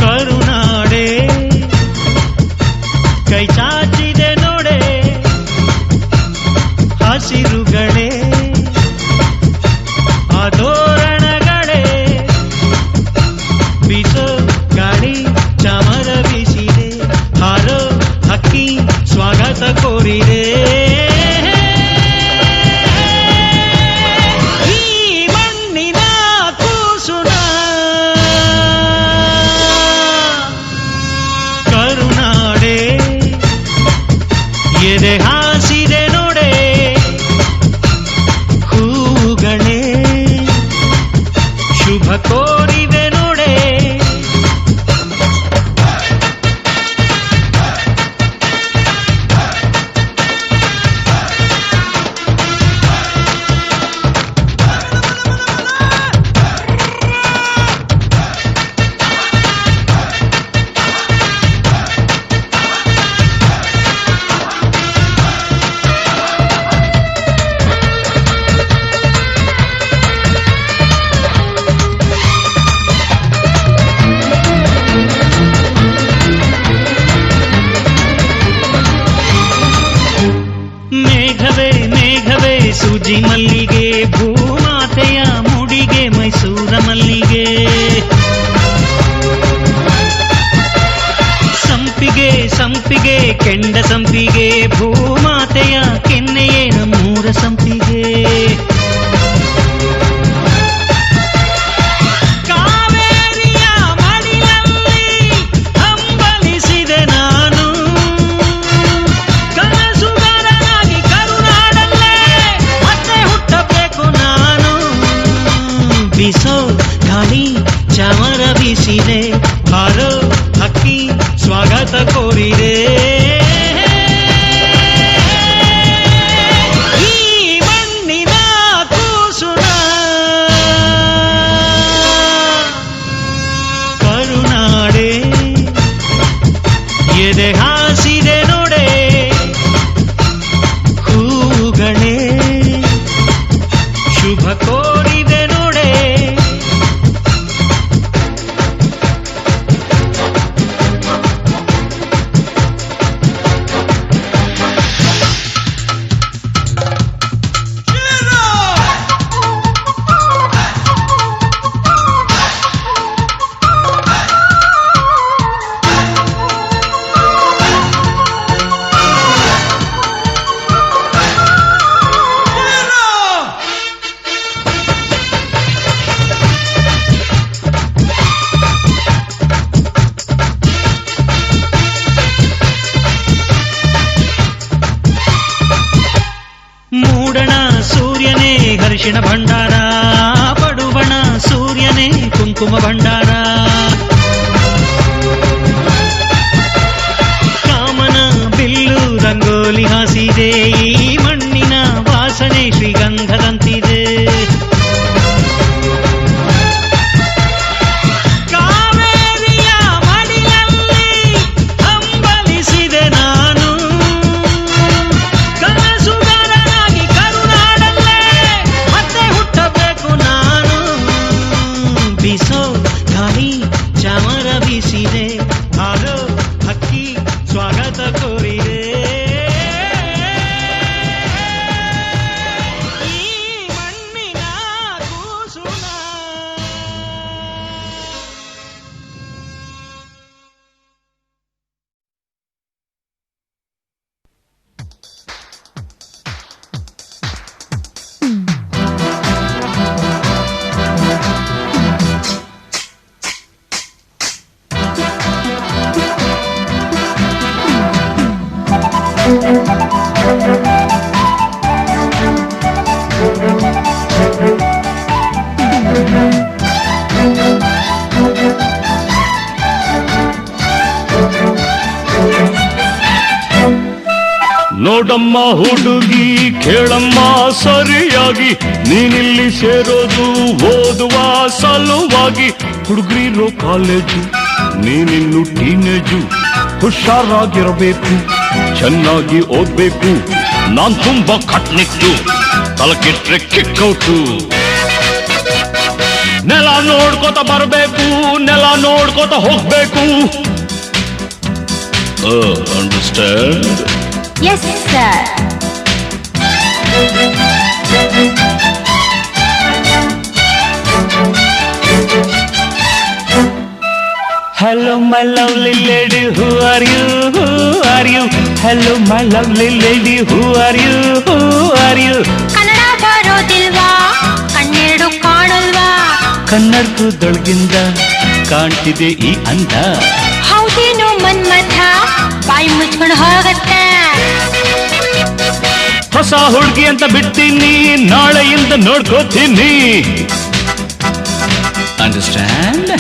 ಕರುನಾಡೆ ಕೈ ಚಾಚಿದೆ ನೋಡೆ, ಹಸಿರುಗಳೇ ಆ ತೋರಣಗಳೇ, ಬೀಸೋ ಗಾಳಿ ಚಮರ ಬೀಸಿದೆ, ಹಾರೋ ಹಕ್ಕಿ ಸ್ವಾಗತ ಕೋರಿದೆ. ಈ ಮಣ್ಣಿನ ಕೂಸುನ ಕರುನಾಡೆ ಎದೆ ಹಾಸಿದೆ ನೋಡೆ, ಹೂಗಳೇ ಶುಭ ಕೋರಿದೆ ನೋಡೆ. ಕೆಂಡ ಸಂಪಿಗೆ ಭೂಮಾತೆಯ ಕೆನ್ನೆಯೇ ನಮ್ಮೂರ ಸಂಪಿಗೆ. ಕಾವೇರಿಯ ಮಡಿಲಲ್ಲಿ ಹಂಬಲಿಸಿದೆ ನಾನು, ಕನಸುಗಾರನಾಗಿ ಕರುನಾಡಲ್ಲೇ ಮತ್ತೆ ಹುಟ್ಟಬೇಕು ನಾನು. ಬಿಸೋ ಗಾಳಿ ಚಾಮರ ಬೀಸಿದೆ, ಹಾರೋ ಹಕ್ಕಿ ಸ್ವಾಗತ ಕೋರಿದೆ. ಈ ಮಣ್ಣಿನ ಕೂಸುನ ಕರುನಾಡೆ ಎದೆ ಹಾಸಿದೆ ನೋಡೆ, ಹೂಗಳೇ ಶುಭ ಕೋರಿದೆ ನೋಡೆ. ಮೂಡಣ ಸೂರ್ಯನೇ ಹರ್ಷಿಣ ಭಂಡಾರ, ಪಡುವಣ ಸೂರ್ಯನೇ ಕುಂಕುಮ ಭಂಡಾರ. ಕಾಮನ ಬಿಲ್ಲು ರಂಗೋಲಿ ಹಾಸಿದೆ, ಈ ಮಣ್ಣಿನ ವಾಸನೆ ಶ್ರೀಗಂಧದಂತಿದೆ. ಕಾವೇರಿಯ ಮಡಿಲಲ್ಲಿ ಹಂಬಲಿಸಿದೆ ನಾನು, ಕನಸುಗಾರನಾಗಿ ಕರುನಾಡಲ್ಲೇ ಮತ್ತೆ ಹುಟ್ಟಬೇಕು ನಾನು. ಬಿಸೋ ಗಾಳಿ ಚಾಮರ ಬೀಸಿದೆ, ಹಾರೋ ಹಕ್ಕಿ ಸ್ವಾಗತ ಕೋರಿದೆ. ಈ ಮಣ್ಣಿನ ಕೂಸುನ ನೋಡಮ್ಮ ಹುಡುಗಿ ಕೇಳಮ್ಮ ಸರಿಯಾಗಿ, ನೀನಿಲ್ಲಿ ಸೇರೋದು ಓದುವ ಸಲುವಾಗಿ. ಹುಡುಗರಿರೋ ಕಾಲೇಜು, ನೀನಿನ್ನು ಟೀನೇಜು, ಹುಷಾರಾಗಿರಬೇಕು, ಚೆನ್ನಾಗಿ ಓದ್ಬೇಕು. ನಾನ್ ತುಂಬಾ ಕಟ್ನಿಟ್ಟು, ತಲಕಿಟ್ರೆ ಕಿಕ್ಕೌಟು. ನೆಲ ನೋಡ್ಕೋತ ಬರಬೇಕು, ನೆಲ ನೋಡ್ಕೋತ ಹೋಗ್ಬೇಕು. Understand? Yes, sir. Hello my lovely lady, who are you? Who are you? Hello my lovely lady, who are you? Who are you? Kannada ಬರೋದಿಲ್ವಾ, ಕಣ್ಣೆರಡು ಕಾಣಲ್ವಾ? ಕನ್ನಡದೊಳಗಿಂದ ಕಾಣ್ತಿದೆ ಈ ಅಂದ. ಹೌದೇನು ಮನ್ಮಥ, ಬಾಯಿ ಮುಚ್ಕೊಂಡು ಹೋಗತ್ತೆ. ಹೊಸ ಹುಡುಗಿ ಅಂತ ಬಿಡ್ತೀನಿ, ನಾಳೆಯಿಂದ ನೋಡ್ಕೋತೀನಿ. ಅಂಡರ್ಸ್ಟ್ಯಾಂಡ್?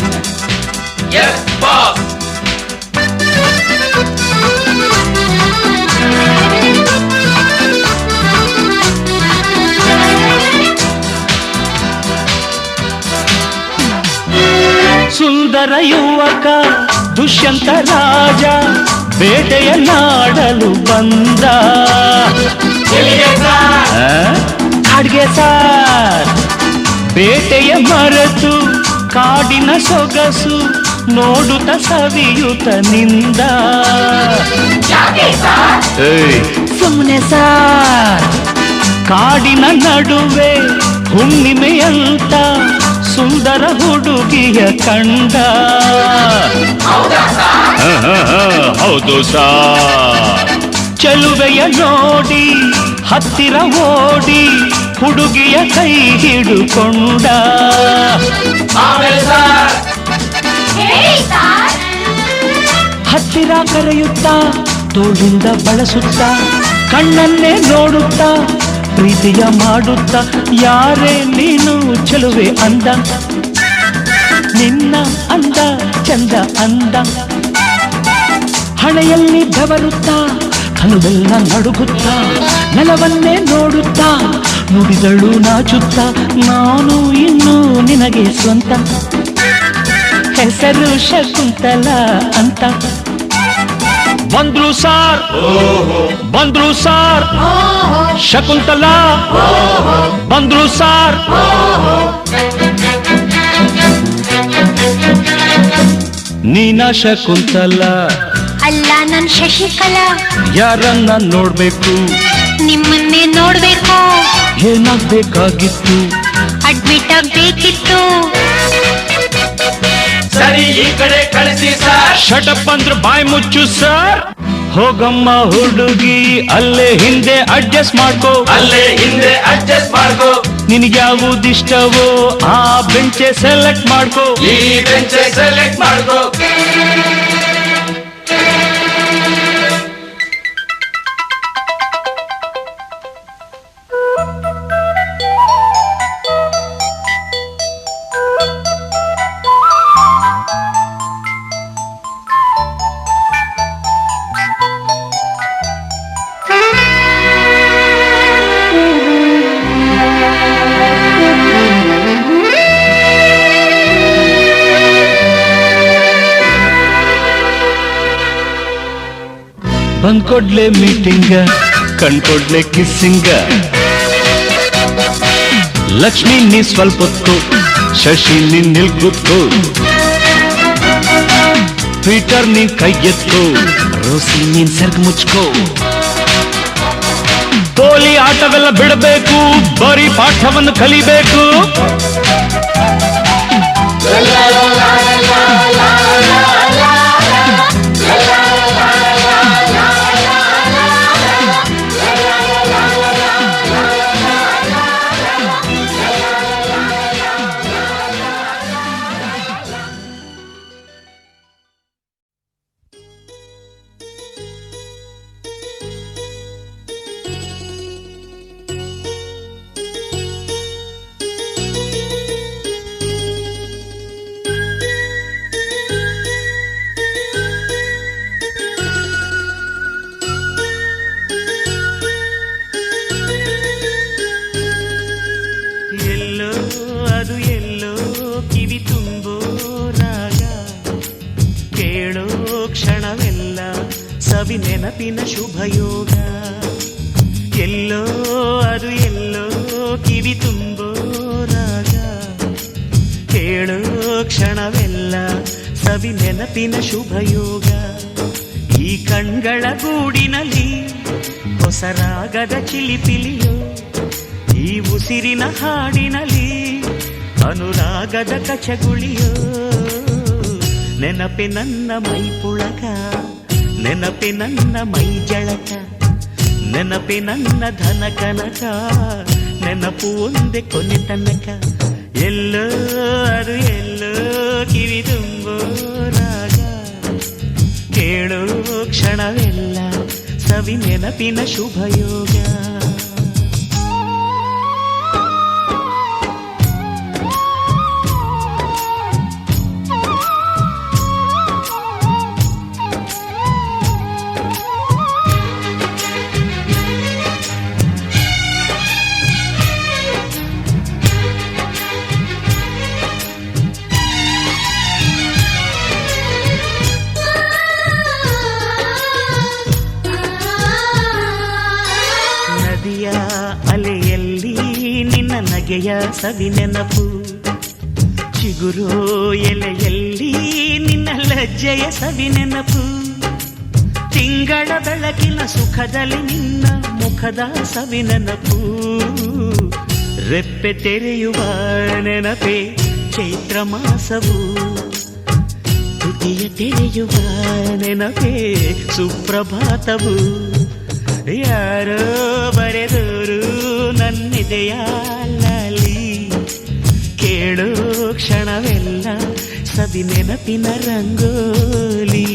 ಸುಂದರ ಯುವಕ ದುಷ್ಯಂತ ರಾಜ ಬೇಟೆಯನ್ನಾಡಲು ಬಂದ. ಕಾಡ್ಗೆ ಸಾರ್ ಬೇಟೆಯ ಮರೆತು ಕಾಡಿನ ಸೊಗಸು ನೋಡುತ್ತ ಸವಿಯುತ್ತ ನಿಂದ. ಸುಮ್ಮನೆ ಸಾರ್ ಕಾಡಿನ ನಡುವೆ ಹುಣ್ಣಿಮೆಯಂತ ಸುಂದರ ಹುಡುಗಿಯ ಕಂಡ. ಹೌದು ಸಾರ್. ಚೆಲುವೆಯ ನೋಡಿ ಹತ್ತಿರ ಓಡಿ ಹುಡುಗಿಯ ಕೈ ಹಿಡುಕೊಂಡ. ಹತ್ತಿರ ಕರೆಯುತ್ತಾ ತೋಳಿಂದ ಬಳಸುತ್ತಾ ಕಣ್ಣನ್ನೇ ನೋಡುತ್ತಾ ಪ್ರೀತಿಯ ಮಾಡುತ್ತಾ ಯಾರೇ ನೀನು ಚೆಲುವೆ ಅಂದ. ನಿನ್ನ ಅಂದ ಚಂದ ಅಂದ. ಹಣೆಯಲ್ಲಿ ಬೆವರುತ್ತಾ ಕನುವೆಲ್ಲ ನಡುಗುತ್ತಾ ನೆಲವನ್ನೇ ನೋಡುತ್ತಾ ನುಡಿದಳು ನಾಚುತ್ತಾ ನಾನು ಇನ್ನು ನಿನಗೆ ಸ್ವಂತ. ಹೆಸರು ಶಕುಂತಲ ಅಂತ. ಬಂದ್ರು ಸಾರ್ ಬಂದ್ರು ಸಾರ್ ಶಕುಂತಲ ಬಂದ್ರು ಸಾರ್. ನೀನ ಶಕುಂತಲ ಅಲ್ಲ ನನ್ ಶಶಿಕಲಾ. ಯಾರನ್ನ ನೋಡ್ಬೇಕು ನಿಮ್ಮನ್ನೇ ನೋಡ್ಬೇಕು. ಏನಾಗ್ಬೇಕಾಗಿತ್ತು ಅಡ್ಮಿಟ್ ಆಗ್ಬೇಕಿತ್ತು. ಸರಿ ಈ ಕಡೆ ಕಳಿಸಿ ಸರ್. ಶಟಪ್ ಅಂದ್ರೆ ಬಾಯ್ ಮುಚ್ಚು ಸರ್. ಹೋಗಮ್ಮ ಹುಡುಗಿ ಅಲ್ಲೇ ಹಿಂದೆ ಅಡ್ಜಸ್ಟ್ ಮಾಡ್ಕೋ. ಅಲ್ಲೇ ಹಿಂದೆ ಅಡ್ಜಸ್ಟ್ ಮಾಡ್ಕೋ. ನಿನಗ್ಯಾವುದಿಷ್ಟವೋ ಆ ಬೆಂಚೆ ಸೆಲೆಕ್ಟ್ ಮಾಡ್ಕೋ. ಈ ಬೆಂಚ್ ಸೆಲೆಕ್ಟ್ ಮಾಡ್ಕೋ. ಬಂದ್ಕೊಡ್ಲೆ ಮೀಟಿಂಗ ಕಣ್ಕೊಡ್ಲೆ ಕಿಸ್ಸಿಂಗ. ಲಕ್ಷ್ಮಿ ನೀ ಸ್ವಲ್ಪ ಹೊತ್ತು ಶಶಿ ನೀನ್ ನಿಲ್ಕುತ್ಕೋ. ಪೀಟರ್ ನೀನ್ ಕೈ ಎತ್ಕೋ ರೋಸಿ ನೀನ್ ಸರ್ಗ್ ಮುಚ್ಕೋ. ಪೋಲಿ ಆಟವೆಲ್ಲ ಬಿಡಬೇಕು ಬರೀ ಪಾಠವನ್ನು ಕಲಿಬೇಕು. ಸವಿ ನೆನಪಿನ ಶುಭಯೋಗ. ಎಲ್ಲೋ ಅದು ಎಲ್ಲೋ ಕಿವಿ ತುಂಬೋ ರಾಗ. ಕೇಳೋ ಕ್ಷಣವೆಲ್ಲ ಸವಿ ನೆನಪಿನ ಶುಭಯೋಗ. ಈ ಕಣ್ಗಳ ಗೂಡಿನಲ್ಲಿ ಹೊಸ ರಾಗದ ಚಿಲಿಪಿಲಿಯೋ. ಈ ಉಸಿರಿನ ಹಾಡಿನಲ್ಲಿ ಅನುರಾಗದ ಕಚಗುಳಿಯೋ. ನೆನಪೆ ನನ್ನ ಮೈ ಪುಳಕ, ನೆನಪೆ ನನ್ನ ಮೈ ಜಳಕ, ನೆನಪೆ ನನ್ನ ಧನ ಕನಕ. ನೆನಪು ಒಂದೇ ಕೊನೆ ತನಕ. ಎಲ್ಲೋ ಅದು ಎಲ್ಲೋ ಕಿವಿ ತುಂಬೋ ರಾಗ. ಕೇಳೋ ಕ್ಷಣವೆಲ್ಲ ಸವಿ ನೆನಪಿನ ಶುಭಯೋಗ. ಅಲೆಯಲ್ಲಿ ನಿನ್ನ ನಗೆಯ ಸವಿ ನೆನಪು. ಚಿಗುರೋ ಎಲೆಯಲ್ಲಿ ನಿನ್ನ ಲಜ್ಜೆಯ ಸವಿ ನೆನಪು. ತಿಂಗಳ ಬೆಳಕಿನ ಸುಖದಲ್ಲಿ ನಿನ್ನ ಮುಖದ ಸವಿ ನೆನಪು. ರೆಪ್ಪೆ ತೆರೆಯುವ ನೆನಪೆ ಚೈತ್ರ ಮಾಸವು ತುಟಿಯ ತೆರೆಯುವ ನೆನಪೇ ಸುಪ್ರಭಾತವು ಯಾರೋ ಬರೆದೋರು ನನ್ನಿದೆಯ ಲಾಲಿ ಕೇಳೋ ಕ್ಷಣವೆಲ್ಲ ಸವಿ ನೆನಪಿನ ರಂಗೋಲಿ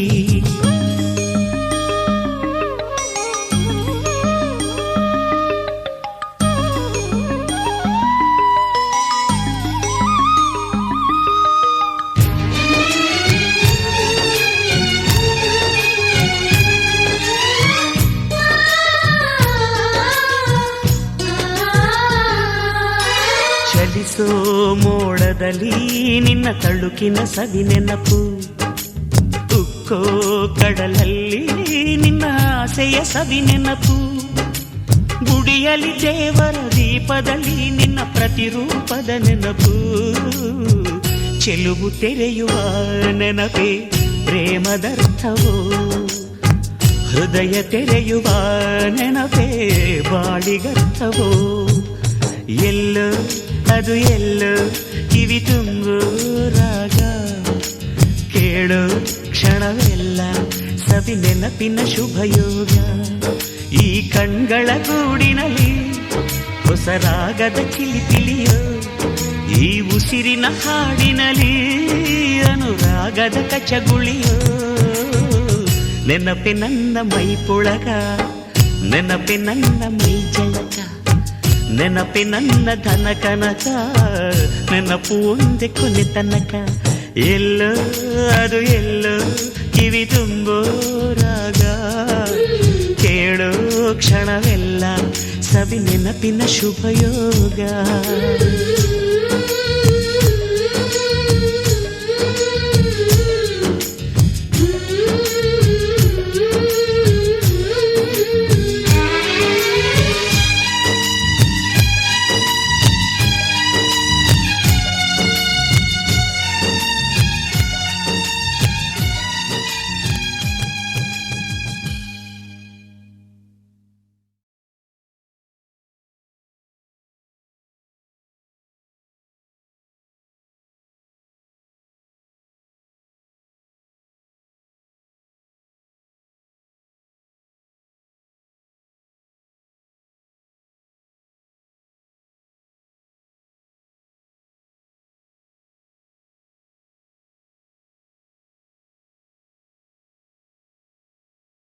ಚಲಿಸೋ ಮೋಡದಲ್ಲಿ ನಿನ್ನ ತಳುಕಿನ ಸವಿ ನೆನಪು ಉಕ್ಕೋ ಕಡಲಲ್ಲಿ ನಿನ್ನ ಆಸೆಯ ಸವಿ ನೆನಪು ಗುಡಿಯಲ್ಲಿ ದೇವರ ದೀಪದಲ್ಲಿ ನಿನ್ನ ಪ್ರತಿರೂಪದ ನೆನಪು ಚೆಲುವು ತೆರೆಯುವ ನೆನಪೇ ಪ್ರೇಮದರ್ಥವೋ ಹೃದಯ ತೆರೆಯುವ ನೆನಪೇ ಬಾಳಿಗರ್ಥವೋ ಎಲ್ಲೋ ಅದು ಎಲ್ಲೋ ಕಿವಿ ತುಂಬು ರಾಗ ಕೇಳೋ ಕ್ಷಣವೆಲ್ಲ ಸವಿ ನೆನಪಿನ ಶುಭಯೋಗ ಈ ಕಣ್ಗಳ ಗೂಡಿನಲ್ಲಿ ಹೊಸ ರಾಗದ ಕಿಲಿಕಿಲಿಯೋ ಈ ಉಸಿರಿನ ಹಾಡಿನಲ್ಲಿ ಅನುರಾಗದ ಕಚಗುಳಿಯೋ ನೆನಪೆ ನನ್ನ ಮೈ ಪುಳಗ ನೆನಪೆ ನನ್ನ ಮೈ ಜಳಕ ನೆನಪೆ ನನ್ನ ಧನ ಕನಕ ನೆನಪು ಒಂದೇ ಕೊನೆ ತನಕ ಎಲ್ಲೋ ಅದು ಎಲ್ಲೋ ಕಿವಿ ತುಂಬೋ ರಾಗ ಕೇಳೋ ಕ್ಷಣವೆಲ್ಲ ಸವಿ ನೆನಪಿನ ಶುಭಯೋಗ